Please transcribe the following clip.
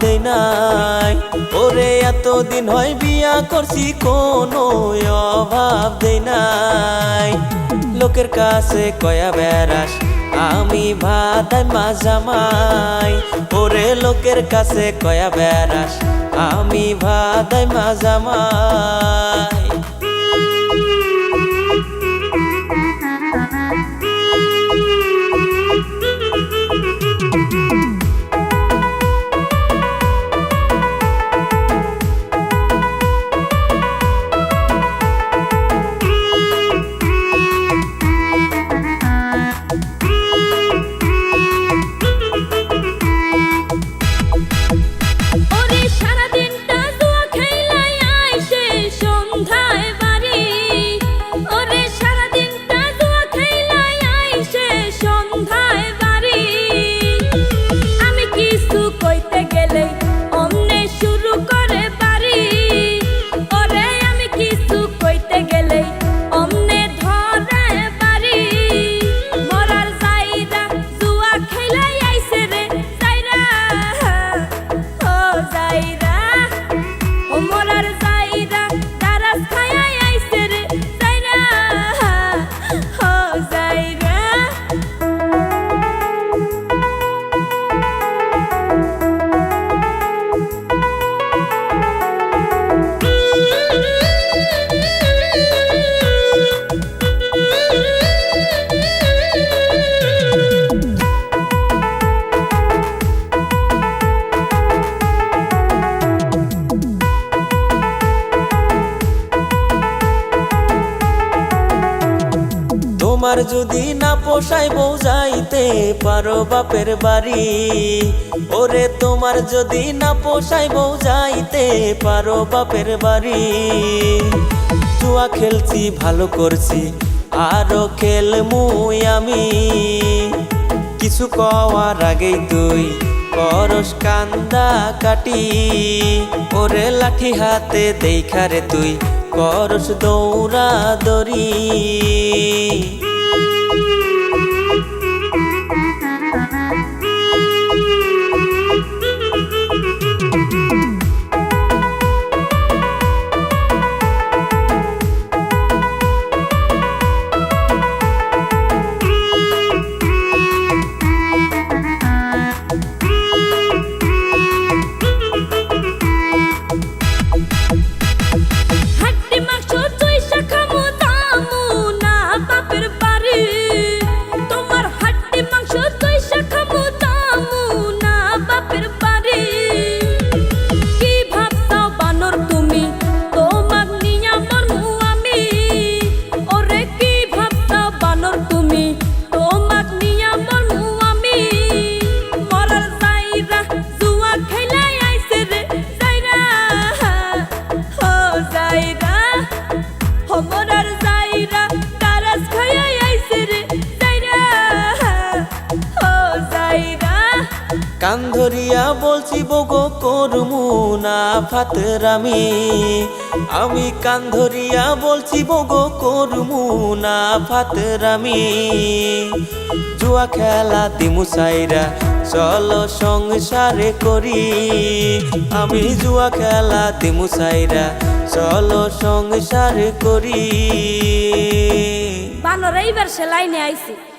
দেই নাই। ওরে এতদিন হয় বিয়া করছি কোনো অভাব দেই নাই। লোকের কাছে কয়া বেড়াস আমি ভাদাই মাজামাই। ওরে লোকের কাছে কয়া বেড়াস আমি ভাদাই মাজামাই। তোমার যদি না পোষায় বউ যাইতে পারো বাপের বাড়ি। ওরে তোমার যদি না পোষায় বউ যাইতে পারো বাপের বাড়ি। জুয়া খেলছি ভালো করছি আরো খেলমুই আমি। কিছু কওয়ার আগেই তুই করস কান্দা কাটি। ওরে লাঠি হাতে দেখারে তুই করস দৌড়া দড়ি। কান ধরিয়া বলছি বগো করমু না ফাতরামি। আমি কান ধরিয়া বলছি বগো করমু না ফাতরামি। জুয়া খেলা দিমু সাইরা চলো সংসারে করি। আমি জুয়া খেলা দিমু সাইরা চলো সংসারে করি। বানর এইবার সে লাইনে আইছে।